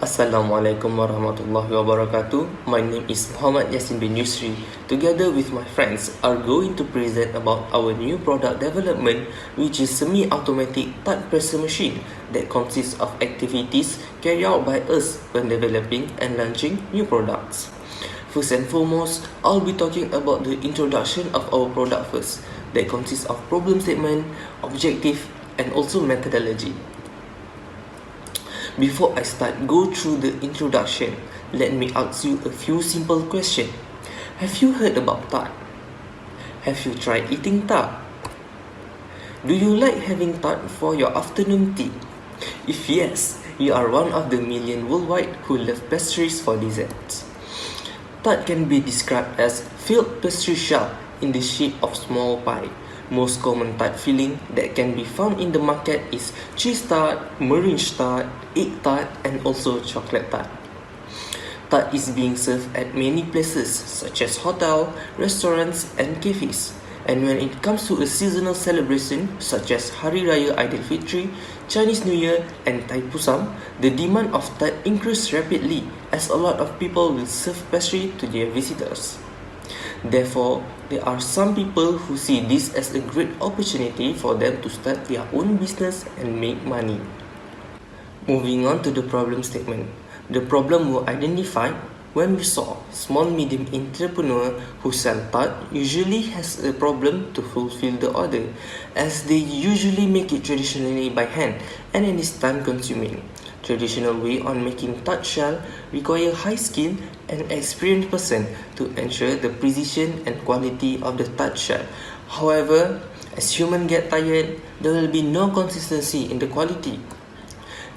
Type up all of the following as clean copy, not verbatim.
Assalamualaikum warahmatullahi wabarakatuh. My name is Muhammad Yasin bin Yusri. Together with my friends are going to present about our new product development, which is semi-automatic Tart presser machine that consists of activities carried out by us when developing and launching new products. First and foremost, I'll be talking about the introduction of our product first, that consists of problem statement, objective, and also methodology. Before I start go through the introduction, let me ask you a few simple questions. Have you heard about Tart? Have you tried eating Tart? Do you like having Tart for your afternoon tea? If yes, you are one of the million worldwide who love pastries for desserts. Tart can be described as filled pastry shell in the shape of small pie. Most common tart filling that can be found in the market is cheese tart, meringue tart, egg tart, and also chocolate tart. Tart is being served at many places such as hotel, restaurants, and cafes. And when it comes to a seasonal celebration such as Hari Raya Aidilfitri, Chinese New Year, and Thai Pusam, the demand of Tart increases rapidly as a lot of people will serve pastry to their visitors. Therefore, there are some people who see this as a great opportunity for them to start their own business and make money. Moving on to the problem statement. The problem were identified when we saw small medium entrepreneur who sell Tart usually has a problem to fulfill the order as they usually make it traditionally by hand and it is time consuming. Traditional way on making Tart shell require high skill and experienced person to ensure the precision and quality of the Tart shell. However, as humans get tired, there will be no consistency in the quality.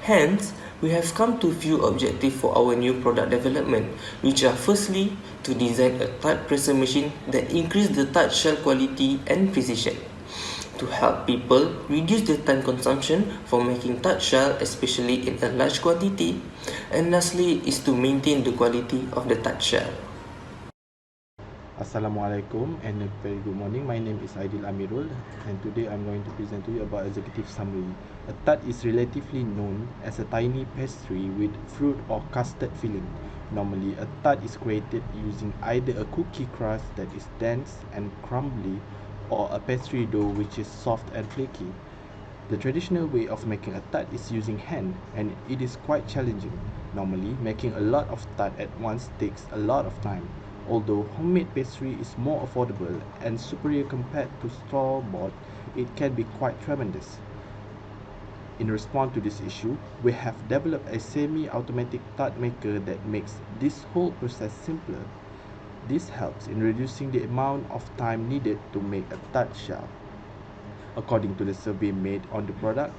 Hence, we have come to few objectives for our new product development, which are firstly to design a Tart presser machine that increase the Tart shell quality and precision, to help people reduce the time consumption for making Tart shell, especially in a large quantity, and lastly is to maintain the quality of the Tart shell. Assalamualaikum and a very good morning. My name is Aidil Amirul and today I'm going to present to you about executive summary. A tart is relatively known as a tiny pastry with fruit or custard filling. Normally, a tart is created using either a cookie crust that is dense and crumbly or a pastry dough which is soft and flaky. The traditional way of making a tart is using hand and it is quite challenging. Normally, making a lot of tart at once takes a lot of time. Although homemade pastry is more affordable and superior compared to store-bought, it can be quite tremendous. In response to this issue, we have developed a semi-automatic tart maker that makes this whole process simpler. This helps in reducing the amount of time needed to make a tart shell. According to the survey made on the product,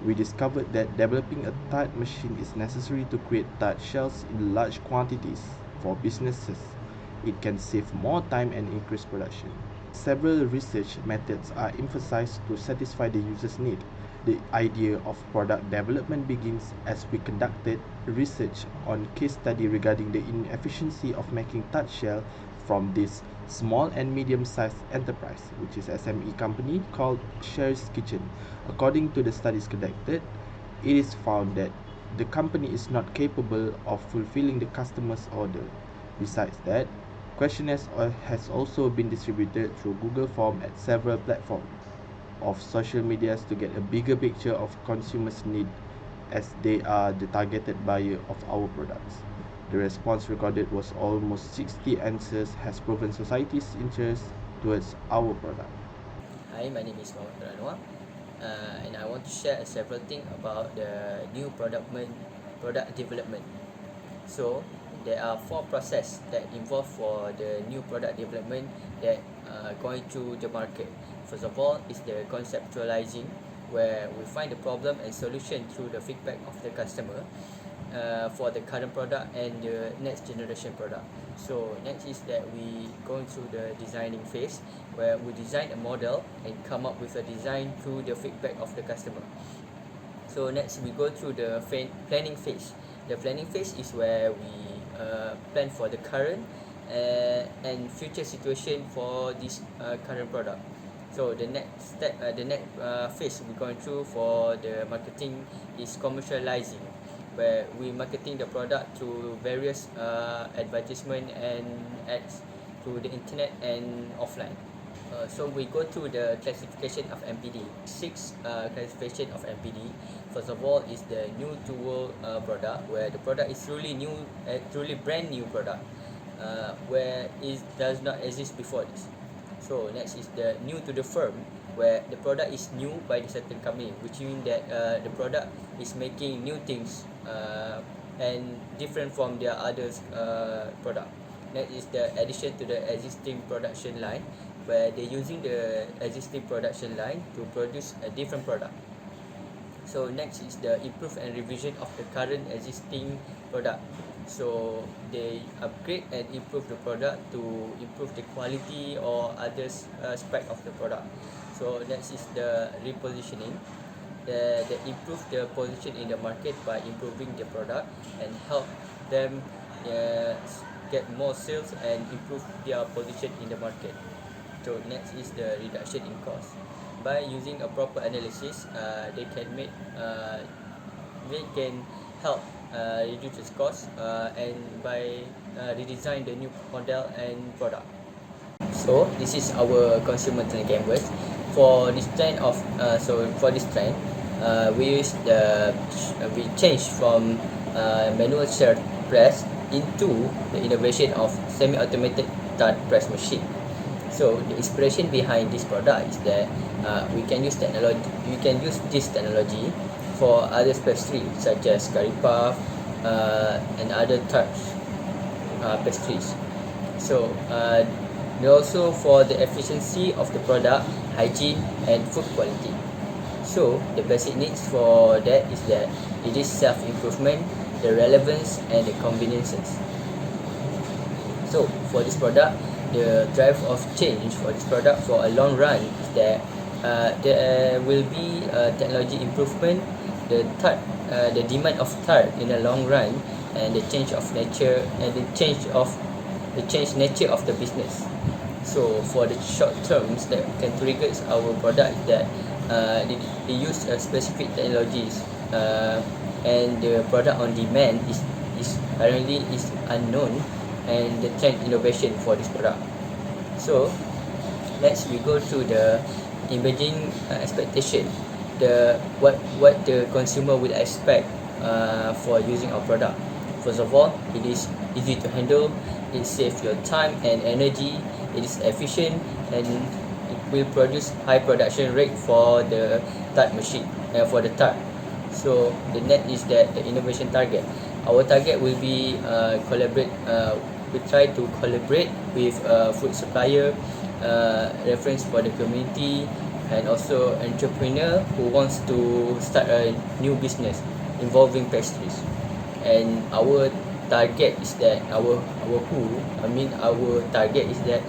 we discovered that developing a tart machine is necessary to create tart shells in large quantities. For businesses, it can save more time and increase production. Several research methods are emphasized to satisfy the user's need. The idea of product development begins as we conducted research on case study regarding the inefficiency of making tart shell from this small and medium-sized enterprise, which is SME company called Sher's Kitchen. According to the studies conducted, it is found that the company is not capable of fulfilling the customer's order. Besides that, questionnaires has also been distributed through Google Form at several platforms of social medias to get a bigger picture of consumers' need as they are the targeted buyer of our products. The response recorded was almost 60 answers has proven society's interest towards our product. Hi, my name is Muhammad Anwar, and I want to share several things about the new product development. So there are four processes that involve for the new product development that going to the market. First of all is the conceptualizing, where we find the problem and solution through the feedback of the customer for the current product and the next generation product. So next is that we going through the designing phase, where we design a model and come up with a design through the feedback of the customer. So next we go through the planning phase. The planning phase is where we plan for the current and future situation for this current product. So the next step, the next phase we're going through for the marketing is commercializing, where we marketing the product through various advertisement and ads through the internet and offline. So we go through the classification of MPD. Six classification of MPD. First of all is the new to world product, where the product is truly new, truly brand new product, where it does not exist before this. So next is the new to the firm, where the product is new by the certain company, which means that the product is making new things and different from their others product. Next is the addition to the existing production line, where they're using the existing production line to produce a different product. So next is the improve and revision of the current existing product. So they upgrade and improve the product to improve the quality or other aspect of the product. So next is the repositioning. They improve the position in the market by improving the product and help them get more sales and improve their position in the market. So next is the reduction in cost. By using a proper analysis, they can help reduce its cost and by redesign the new model and product. So this is our consumer trend canvas. For this trend of we change from manual shirt press into the innovation of semi-automated Tart press machine. So the inspiration behind this product is that we can use this technology for other pastries such as curry puff and other tarts pastries. So also for the efficiency of the product, hygiene and food quality. So the basic needs for that is that it is self-improvement, the relevance and the conveniences. So for this product, the drive of change for this product for a long run is that there will be technology improvement, the demand of Tart in the long run, and the change of nature and the change nature of the business. So for the short terms that can trigger our product is that they use specific technologies and the product on demand is currently is unknown and the trend innovation for this product. So next we go to the emerging expectation, what the consumer will expect for using our product. First of all, it is easy to handle, it saves your time and energy, it is efficient, and it will produce high production rate for the Tart machine for the Tart. So the net is that the innovation target, our target will be we try to collaborate with food supplier, reference for the community, and also entrepreneur who wants to start a new business involving pastries. And our target is that our target is that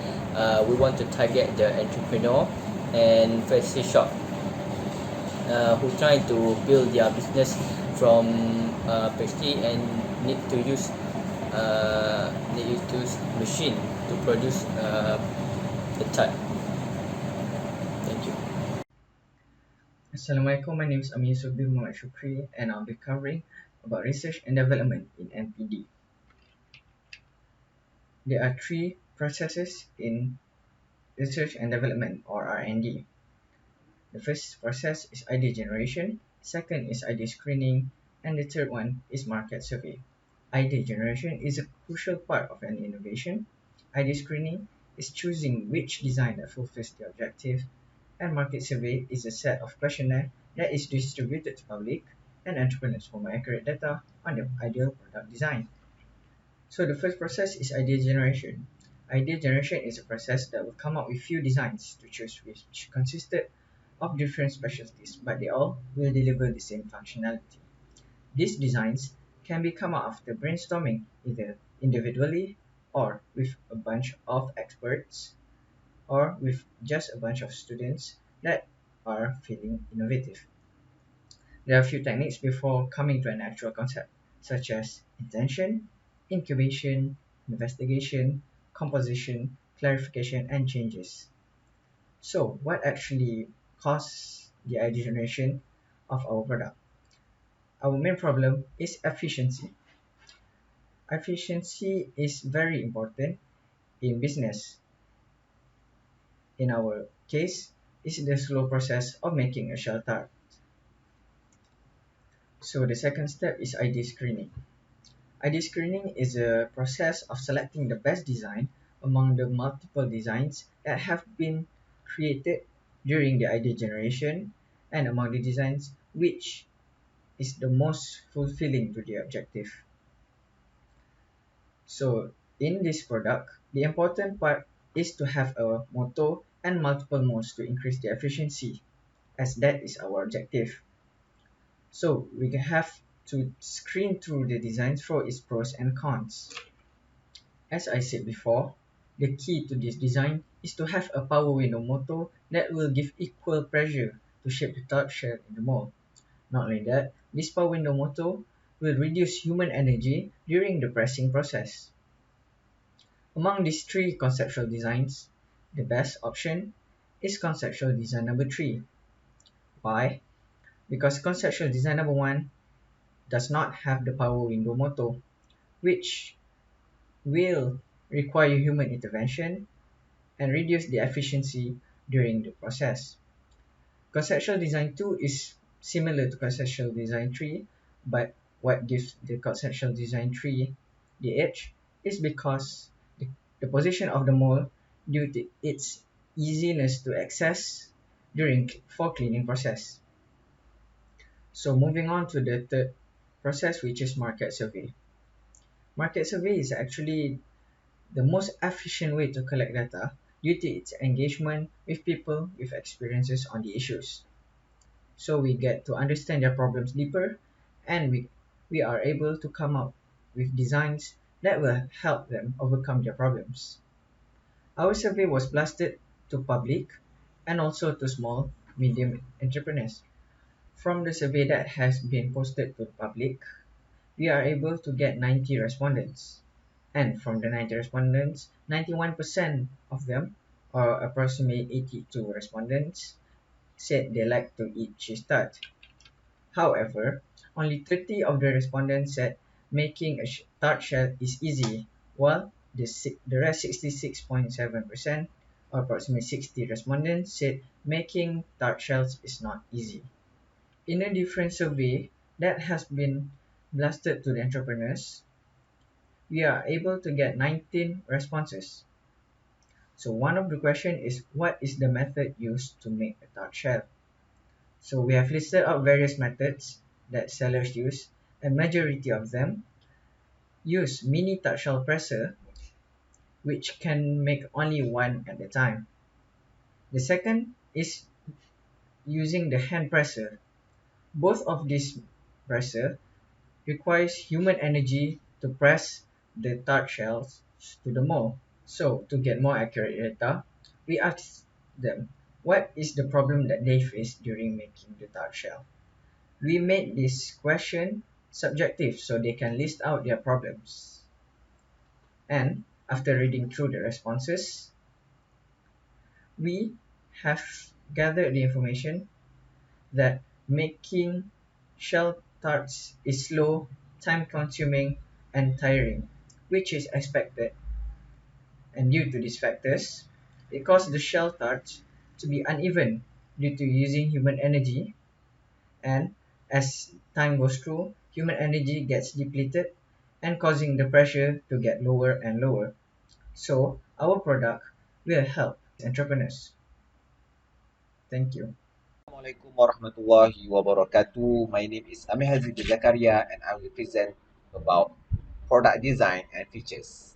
we want to target the entrepreneur and pastry shop who trying to build their business from pastry and need to use machine to produce the Tart. Thank you. Assalamualaikum, my name is Amin Subir Muhammad Shukri and I'll be covering about research and development in NPD. There are three processes in research and development or R&D. The first process is idea generation, second is idea screening, and the third one is market survey. Idea generation is a crucial part of an innovation. Idea screening is choosing which design that fulfills the objective, and market survey is a set of questionnaire that is distributed to public and entrepreneurs for more accurate data on the ideal product design. So the first process is idea generation. Idea generation is a process that will come up with few designs to choose which consisted of different specialties, but they all will deliver the same functionality. These designs can be come up after brainstorming either individually or with a bunch of experts or with just a bunch of students that are feeling innovative. There are a few techniques before coming to an actual concept, such as intention, incubation, investigation, composition, clarification, and changes. So what actually causes the idea generation of our product? Our main problem is efficiency. Efficiency is very important in business. In our case, is the slow process of making a shell tart. So the second step is ID screening. ID screening is a process of selecting the best design among the multiple designs that have been created during the idea generation and among the designs which is the most fulfilling to the objective. So in this product, the important part is to have a motor and multiple modes to increase the efficiency as that is our objective. So we have to screen through the design for its pros and cons. As I said before, the key to this design is to have a power window motor that will give equal pressure to shape the tart shell in the mold. Not only that, this power window motor will reduce human energy during the pressing process. Among these three conceptual designs, the best option is conceptual design number 3. Why? Because conceptual design number 1 does not have the power window motor, which will require human intervention and reduce the efficiency during the process. Conceptual design 2 is similar to conceptual design 3, but what gives the conceptual design 3 the edge is because the position of the mold due to its easiness to access during for cleaning process. So moving on to the third process, which is market survey. Market survey is actually the most efficient way to collect data due to its engagement with people with experiences on the issues. So we get to understand their problems deeper and we are able to come up with designs that will help them overcome their problems. Our survey was blasted to public and also to small, medium entrepreneurs. From the survey that has been posted to the public, we are able to get 90 respondents. And from the 90 respondents, 91% of them, or approximately 82 respondents, said they like to eat cheese tart. However, only 30 of the respondents said making a tart shell is easy, while the rest 66.7%, or approximately 60 respondents, said making tart shells is not easy. In a different survey that has been blasted to the entrepreneurs, we are able to get 19 responses. So one of the question is what is the method used to make a tart shell? So we have listed out various methods that sellers use, and majority of them use mini tart shell presser, which can make only one at a time. The second is using the hand presser. Both of these presser requires human energy to press the tart shells to the mold. So to get more accurate data, we asked them what is the problem that they face during making the tart shell. We made this question subjective so they can list out their problems. And after reading through the responses, we have gathered the information that making shell tarts is slow, time consuming, and tiring, which is expected. And due to these factors, it caused the shell tarts to be uneven due to using human energy, and as time goes through, human energy gets depleted and causing the pressure to get lower and lower. So our product will help entrepreneurs. Thank you. Assalamualaikum warahmatullahi wabarakatuh. My name is Amir Hazid Zakaria and I will present about product design and features.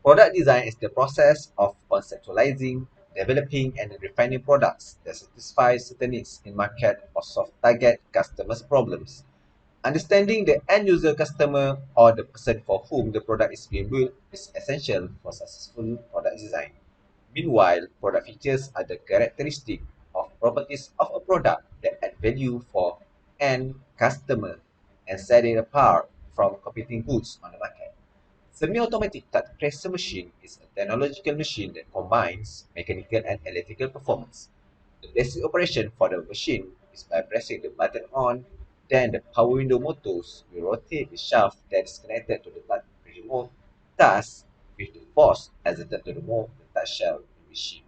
Product design is the process of conceptualizing, developing, and refining products that satisfy certain needs in market or solve target customers' problems. Understanding the end user customer or the person for whom the product is being built is essential for successful product design. Meanwhile, product features are the characteristic of properties of a product that add value for end customer and set it apart from competing goods on the market. Semi-automatic touch presser machine is a technological machine that combines mechanical and electrical performance. The basic operation for the machine is by pressing the button on Then the power window motors will rotate the shaft that is connected to the touch remote, thus with the force exerted to remove the touch shell in the machine.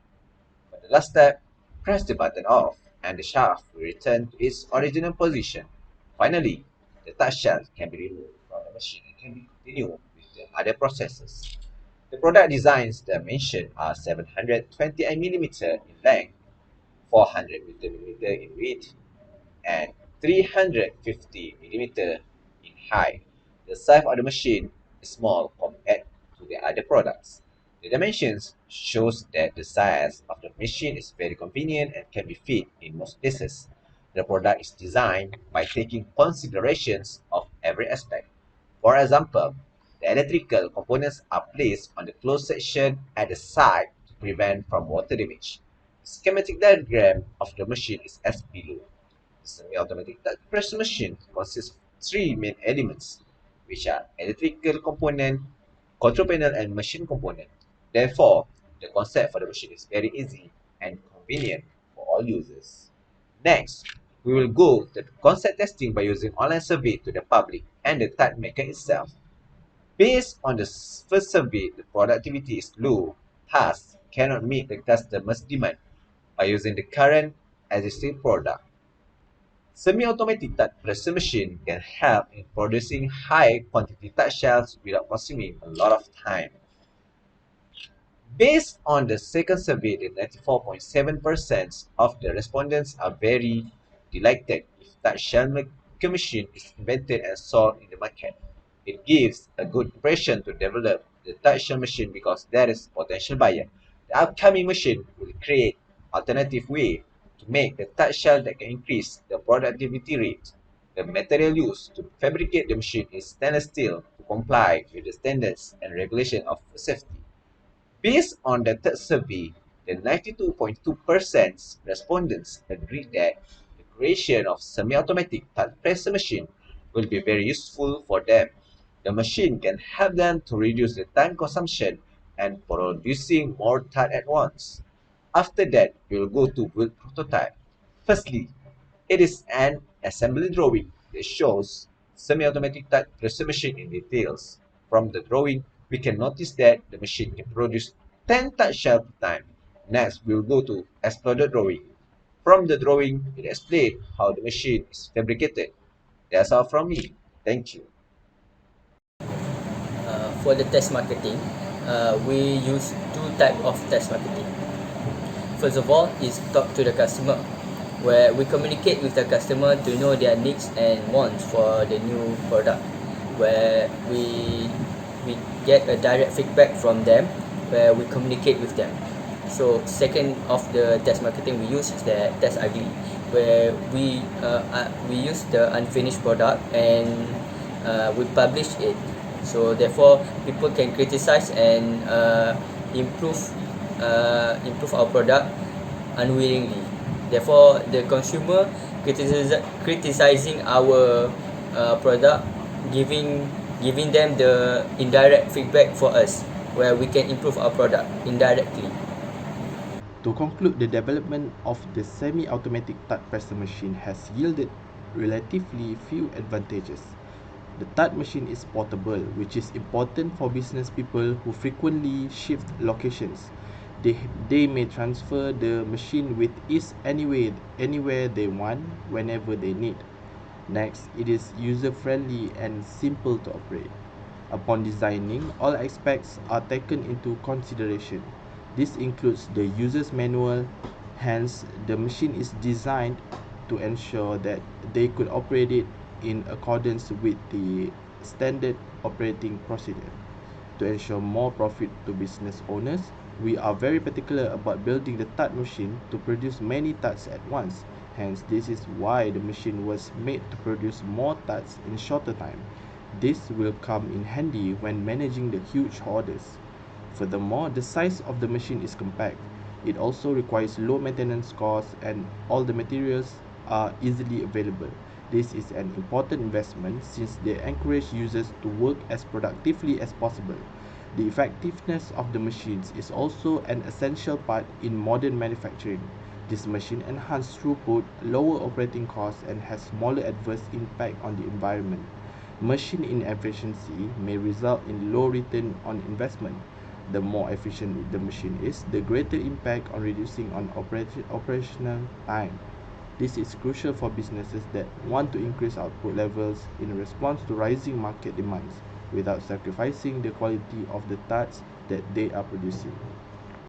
For the last step, press the button off and the shaft will return to its original position. Finally, the touch shell can be removed from the machine and can be continued with the other processes. The product designs dimensions are 720mm in length, 400mm in width, and 350mm in height. The size of the machine is small compared to the other products. The dimensions shows that the size of the machine is very convenient and can be fit in most places. The product is designed by taking considerations of every aspect. For example, the electrical components are placed on the closed section at the side to prevent from water damage. The schematic diagram of the machine is as below. The semi-automatic touch press machine consists of three main elements, which are electrical component, control panel, and machine component. Therefore, the concept for the machine is very easy and convenient for all users. Next, we will go to the concept testing by using online survey to the public and the type maker itself. Based on the first survey, the productivity is low, thus cannot meet the customer's demand by using the current existing product. Semi-automatic touch presser machine can help in producing high quantity touch shells without consuming a lot of time. Based on the second survey, the 94.7% of the respondents are very delighted if touch shell maker machine is invented and sold in the market. It gives a good impression to develop the touch shell machine because there is potential buyer. The upcoming machine will create alternative way to make the touch shell that can increase the productivity rate. The material used to fabricate the machine is stainless steel to comply with the standards and regulation of safety. Based on the third survey, the 92.2% respondents agreed that the creation of semi-automatic touch presser machine will be very useful for them. The machine can help them to reduce the time consumption and producing more touch at once. After that, we will go to build prototype. Firstly, it is an assembly drawing that shows semi-automatic touch presser machine in details. From the drawing, we can notice that the machine can produce 10 touch shells per time. Next, we will go to exploded drawing. From the drawing, it explains how the machine is fabricated. That's all from me. Thank you. For the test marketing, we use two type of test marketing. First of all is talk to the customer, where we communicate with the customer to know their needs and wants for the new product, where we get a direct feedback from them, where we communicate with them. So second of the test marketing we use is the test ugly, where we use the unfinished product and we publish it. So therefore, people can criticize and improve improve our product unwillingly. Therefore, the consumer criticizing our product, giving them the indirect feedback for us, where we can improve our product indirectly. To conclude, the development of the semi-automatic touch presser machine has yielded relatively few advantages. The touch machine is portable, which is important for business people who frequently shift locations. They may transfer the machine with ease anywhere they want, whenever they need. Next, it is user-friendly and simple to operate. Upon designing, all aspects are taken into consideration. This includes the user's manual, hence the machine is designed to ensure that they could operate it in accordance with the standard operating procedure. To ensure more profit to business owners, we are very particular about building the touch machine to produce many touches at once. Hence, this is why the machine was made to produce more touches in shorter time. This will come in handy when managing the huge orders. Furthermore, the size of the machine is compact. It also requires low maintenance costs and all the materials are easily available. This is an important investment since they encourage users to work as productively as possible. The effectiveness of the machines is also an essential part in modern manufacturing. This machine enhances throughput, lower operating costs, and has smaller adverse impact on the environment. Machine inefficiency may result in low return on investment. The more efficient the machine is, the greater impact on reducing on operational time. This is crucial for businesses that want to increase output levels in response to rising market demands without sacrificing the quality of the tarts that they are producing.